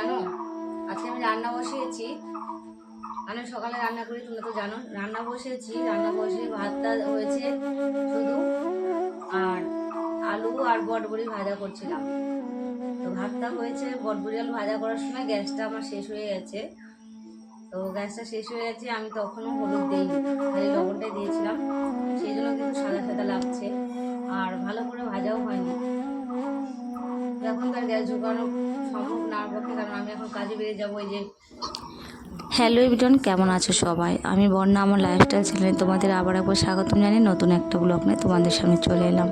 জানো, আজকে আমি রান্না বসিয়েছি। আমি সকালে রান্না করি, তোমরা তো জানো। রান্না বসিয়েছি, রান্না বসিয়ে ভাতটা হয়েছে শুধু, আর আলু আর বটবড়ি ভাজা করছিলাম। তো ভাতটা হয়েছে, বটবড়ি আলু ভাজা করার সময় গ্যাসটা আমার শেষ হয়ে গেছে। তো গ্যাসটা শেষ হয়ে গেছে, আমি তখনও হলুদ দিইনি, খালি লবণটাই দিয়েছিলাম। সেই জন্য কিন্তু সাদা সাদা লাগছে, আর ভালো করে ভাজাও হয়নি। এখন তার গ্যাস ঢোকানো সম্ভব না পক্ষে, কারণ আমি এখন কাজে বেরিয়ে যাবো। এই যে হ্যালো এভরিওয়ান, কেমন আছো সবাই? আমি বর্ণা, আমার লাইফস্টাইল চ্যানেলে তোমাদের আবার একবার স্বাগতম জানিয়ে নতুন একটা ব্লগ নিয়ে তোমাদের সামনে চলে এলাম।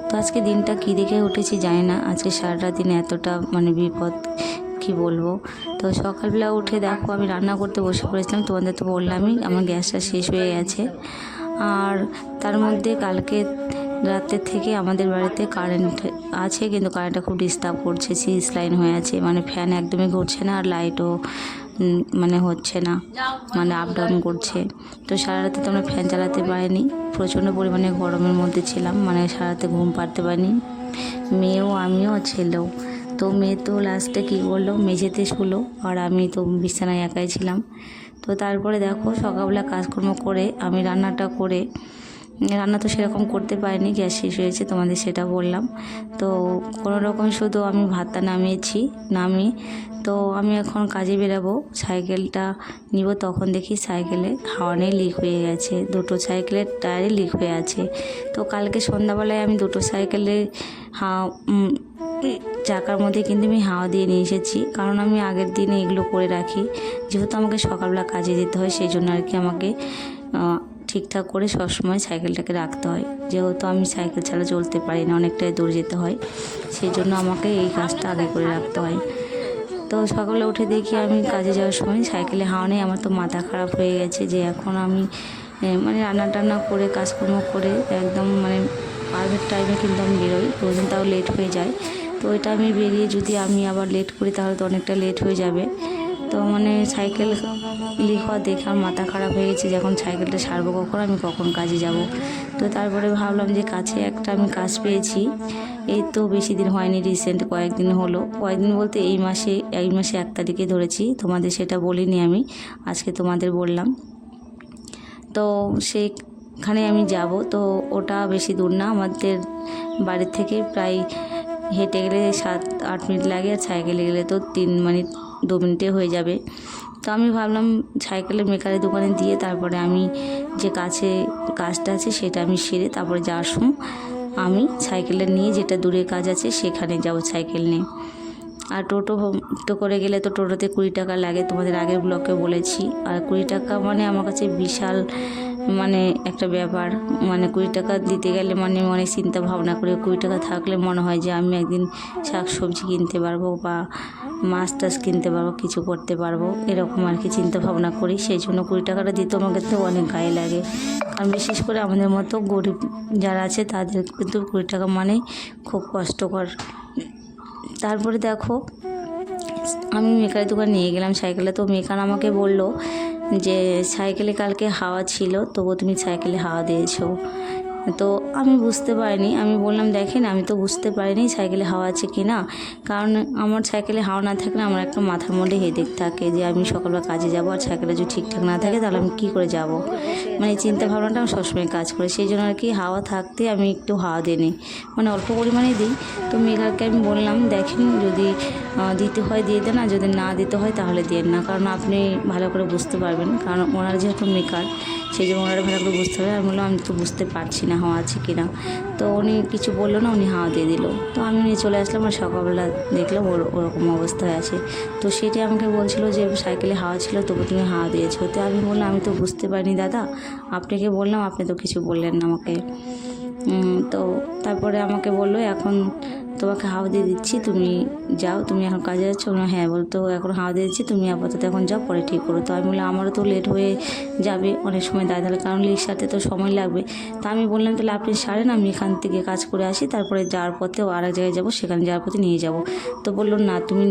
তো আজকে দিনটা কী দেখে উঠেছি জানি না, আজকে সারাটা দিন এতটা বিপদ কি বলবো। তো সকালবেলা উঠে দেখো আমি রান্না করতে বসে পড়েছিলাম, তোমাদের তো বললামই আমার গ্যাসটা শেষ হয়ে গেছে। আর তার মধ্যে কালকে রাতের থেকে আমাদের বাড়িতে কারেন্ট আছে, কিন্তু কারেন্টটা খুব ডিস্টার্ব করছে। সিরিজ লাইন হয়ে আছে, ফ্যান একদমই ঘুরছে না, আর লাইটও হচ্ছে না, আপ ডাউন করছে। তো সারা রাতে তো আমরা ফ্যান চালাতে পারিনি, প্রচণ্ড পরিমাণে গরমের মধ্যে ছিলাম, সারা রাতে ঘুম পাড়তে পারিনি, মেয়েও আমিও ছেলেও। তো মেয়ে তো লাস্টে কী করলো, মেঝেতে শুলো, আর আমি তো বিছানায় একাই ছিলাম। তো তারপরে দেখো সকালবেলা কাজকর্ম করে আমি রান্নাটা করে, রান্না তো সেরকম করতে পারিনি, গ্যাস শেষ হয়েছে তোমাদের সেটা বললাম। তো কোনো রকম শুধু আমি ভাতটা নামিয়ে তো আমি এখন কাজে বেরাবো, সাইকেলটা নিব, তখন দেখি সাইকেলে হাওয়ানে লিক হয়ে গেছে, দুটো সাইকেলের টায়ারে লিক হয়ে আছে। তো কালকে সন্ধ্যাবেলায় আমি দুটো সাইকেলে চাকার মধ্যে কিন্তু আমি হাওয়া দিয়ে নিয়ে এসেছি, কারণ আমি আগের দিনে এগুলো করে রাখি, যেহেতু আমাকে সকালবেলা কাজে যেতে হয়, সেই জন্য আর কি আমাকে ঠিকঠাক করে সবসময় সাইকেলটাকে রাখতে হয়। যেহেতু আমি সাইকেল ছাড়া চলতে পারি না, অনেকটাই দূর যেতে হয়, সেই জন্য আমাকে এই কাজটা আগে করে রাখতে হয়। তো সকালে উঠে দেখি আমি কাজে যাওয়ার সময় সাইকেলে হাওয়া নেই। আমার তো মাথা খারাপ হয়ে গেছে যে এখন আমি রান্না টান্না করে কাজকর্ম করে একদম পারফেক্ট টাইমে কিন্তু আমি বেরোই, প্রয়োজন তাও লেট হয়ে যায়। তো ওইটা আমি বেরিয়ে যদি আমি আবার লেট করি তাহলে তো অনেকটা লেট হয়ে যাবে। তো সাইকেল লিক হওয়া দেখে আমার মাথা খারাপ হয়ে গেছে, যখন সাইকেলটা সারবো কখন, আমি কখন কাজে যাব। তো তারপরে ভাবলাম যে কাছে একটা আমি কাজ পেয়েছি, এই তো বেশি দিন হয়নি, রিসেন্ট কয়েকদিন হলো, কয়েকদিন বলতে এই মাসে 1 তারিখে ধরেছি, তোমাদের সেটা বলিনি আমি, আজকে তোমাদের বললাম। তো সেখানে আমি যাব। তো ওটা বেশি দূর না, আমাদের বাড়ির থেকে প্রায় হেঁটে গেলে 7-8 মিনিট লাগে, আর সাইকেলে গেলে তো 2 মিনিটে হয়ে যাবে। তো আমি ভাবলাম সাইকেলের মেকারের দোকানে দিয়ে তারপরে আমি যে কাজটা আছে সেটা আমি সেরে তারপরে যাওয়ার সময় আমি সাইকেলে নিয়ে যেটা দূরে কাজ আছে সেখানে যাব সাইকেল নিয়ে। আর টোটো করে গেলে তো টোটোতে 20 টাকা লাগে, তোমাদের আগের ব্লকে বলেছি। আর 20 টাকা আমার কাছে বিশাল একটা ব্যাপার, 20 টাকা দিতে গেলে অনেক চিন্তা ভাবনা করে, 20 টাকা থাকলে মনে হয় যে আমি একদিন শাক সবজি কিনতে পারবো বা মাছ টাছ কিনতে পারবো, কিছু করতে পারবো, এরকম আর কি চিন্তা ভাবনা করি। সেই জন্য 20 টাকাটা দিতে আমাকে তো অনেক গায়ে লাগে, কারণ বিশেষ করে আমাদের মতো গরিব যারা আছে তাদের কিন্তু 20 টাকা খুব কষ্টকর। তারপরে দেখো আমি মেকারের দোকান নিয়ে গেলাম সাইকেলে। তো মেকার আমাকে বলল যে সাইকেলে কালকে হাওয়া ছিল, তবু তুমি সাইকেলে হাওয়া দিয়েছো। তো আমি বুঝতে পারিনি, আমি বললাম দেখেন আমি তো বুঝতে পারিনি সাইকেলে হাওয়া আছে কি না, কারণ আমার সাইকেলে হাওয়া না থাকলে আমার একটা মাথার মধ্যে হেডেক থাকে যে আমি সকালবেলা কাজে যাব, আর সাইকেলে যদি ঠিকঠাক না থাকে তাহলে আমি কী করে যাব, এই চিন্তা ভাবনাটা আমি সবসময় কাজ করে। সেই জন্য আর কি হাওয়া থাকতে আমি একটু হাওয়া দিই নি, অল্প পরিমাণে দিই। তো মেকারকে আমি বললাম দেখেন যদি দিতে হয় দিয়ে দেন, আর যদি না দিতে হয় তাহলে দেন না, কারণ আপনি ভালো করে বুঝতে পারবেন, কারণ ওনারা যেহেতু মেকার সেই জন্য ওনারা ভালো করে বুঝতে পারবে। আমি বললাম আমি তো বুঝতে পারছি না হাওয়া আছে কি না। তো উনি কিছু বললো না, উনি হাওয়া দিয়ে দিল। তো আমি নিয়ে চলে আসলাম, আর সকালবেলা দেখলাম ওরকম অবস্থায় আছে। তো সেটি আমাকে বলছিল যে সাইকেলে হাওয়া ছিল তবু তুমি হাওয়া দিয়েছো। তো আমি বললাম আমি তো বুঝতে পারিনি দাদা, আপনাকে বললাম আপনি তো কিছু বললেন না আমাকে। তো তারপরে আমাকে বললো এখন তোমাকে হাওয়া দিয়ে দিচ্ছি, তুমি যাও, তুমি এখন কাজে যাচ্ছ? হ্যাঁ। বলতো এখন হাওয়া দিয়ে দিচ্ছি, তুমি আপাতত এখন যাও, পরে ঠিক করো। তো আমি বললাম আমারও তো লেট হয়ে যাবে, অনেক সময় দাঁড়ালে, কারণ সারতে তো সময় লাগবে। তা আমি বললাম তাহলে আপনি সারেন, আমি এখান থেকে কাজ করে আসি, তারপরে যাওয়ার পথে আর এক জায়গায় যাবো, সেখানে যাওয়ার পথে নিয়ে যাব। তো বললো না তুমি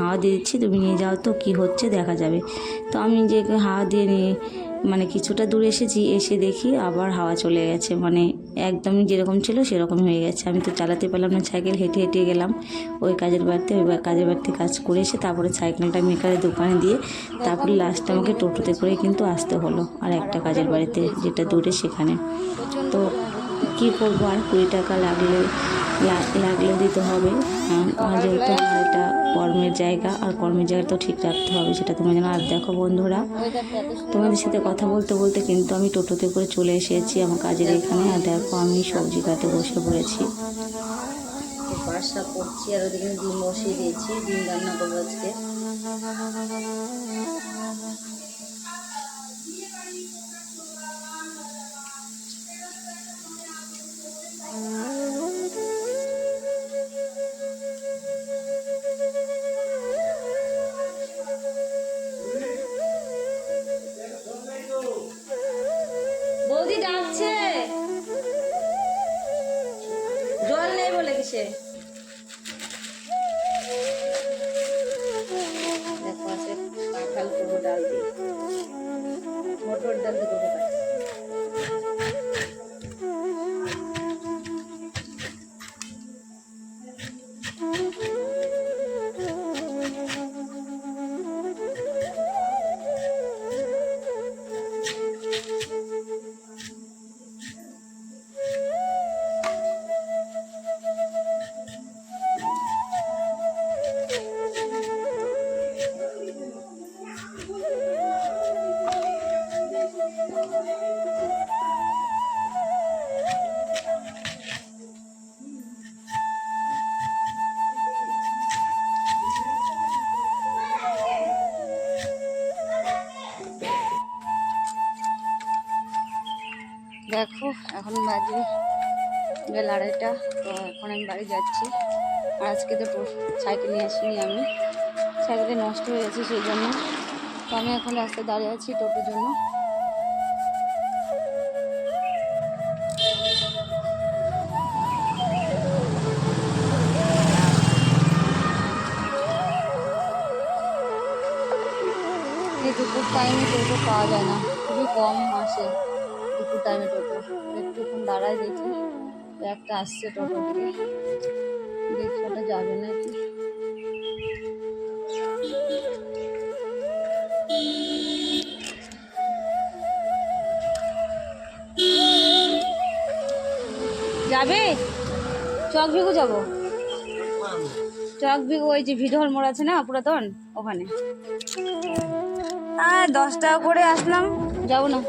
হাওয়া দিয়ে দিচ্ছি, তুমি নিয়ে যাও, তো কী হচ্ছে দেখা যাবে। তো আমি যে হাওয়া দিয়ে নিয়ে কিছুটা দূর এসেছি, এসে দেখি আবার হাওয়া চলে গেছে, একদমই যেরকম ছিল সেরকম হয়ে গেছে। আমি তো চালাতে পারলাম না সাইকেল, হেঁটে হেঁটে হেঁটে গেলাম ওই কাজের বাড়িতে, ওই কাজের বাড়িতে কাজ করে এসে তারপরে সাইকেলটা মেকারের দোকানে দিয়ে তারপরে লাস্টে আমাকে টোটোতে করে কিন্তু আসতে হলো আর একটা কাজের বাড়িতে যেটা দূরে সেখানে। তো কী করবো, আর 20 টাকা লাগলেও দিতে হবে, কারণ যেহেতু আমার এটা কর্মের জায়গা আর কর্মের জায়গা তো ঠিক রাখতে হবে, সেটা তোমরা জানো। আর দেখো বন্ধুরা, তোমাদের সাথে কথা বলতে বলতে কিন্তু আমি টোটোতে করে চলে এসেছি আমার কাজের এখানে। আর দেখো আমি সবজি কাটতে বসে পড়েছি। বাসা করছি আর ওদিকে ডিম বসিয়ে দিয়েছি, ডিম রান্না করবো আজকে। বৌদি ডাকছে, জল নেই বলে কিসে। দেখো আছে কাঁঠাল করবো ডাল দিয়ে, মটর ডাল দিয়ে করবো। দেখো এখন বাজে বেলা 2:30, তো এখন আমি বাড়ি যাচ্ছি। আর আজকে তো সাইকেল নিয়ে আসিনি আমি, সাইকেলটা নষ্ট হয়ে গেছে সেই জন্য। তো আমি এখন রাস্তায় দাঁড়িয়ে আছি টোটোর জন্য। এই দুপুর টাইমে টোটো পাওয়া যায় না, খুবই কম আসে দুপুর টাইমে টোটো। একটুক্ষণ দাঁড়ায় দেখি, একটা আসছে টোটো থেকে, দেখি ওটা যাবে নাকি। যাবে চক ভিগু যাবো, চক ভিগু ওই যে ভিডহল মোড় আছে না পুরাতন, ওখানে। 10 টাকা করে আসলাম, যাবো না।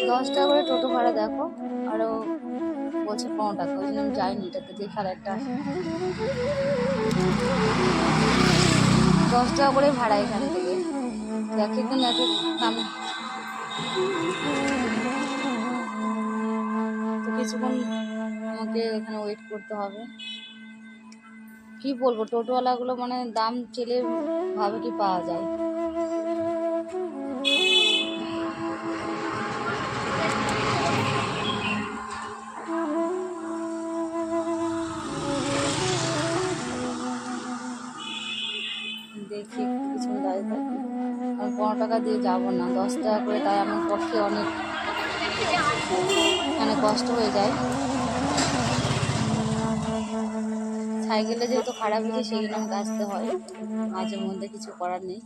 10 টাকা করে টোটো ভাড়া দেখো, আরো বলছে 15 টাকা, ওই জন্য আমি যাইনি। এটাতে দেখি আর একটা 10 টাকা করে ভাড়া এখান থেকে, এক একজন এক এক দাম। তো কিছুক্ষণ আমাকে এখানে ওয়েট করতে হবে। কি বলবো, টোটোওয়ালাগুলো মানে দাম চেলে ভাবে কি পাওয়া যায়। দেখি কিছুক্ষণ দাঁড়িয়ে থাকি, আমি 15 টাকা দিয়ে যাবো না, 10 টাকা করে, তাই আমার পক্ষে অনেক এখানে কষ্ট হয়ে যায়। সাইকেলটা যেহেতু খারাপ হয়েছে সেই জন্য আমাকে আসতে হয়, মাঝে মধ্যে কিছু করার নেই।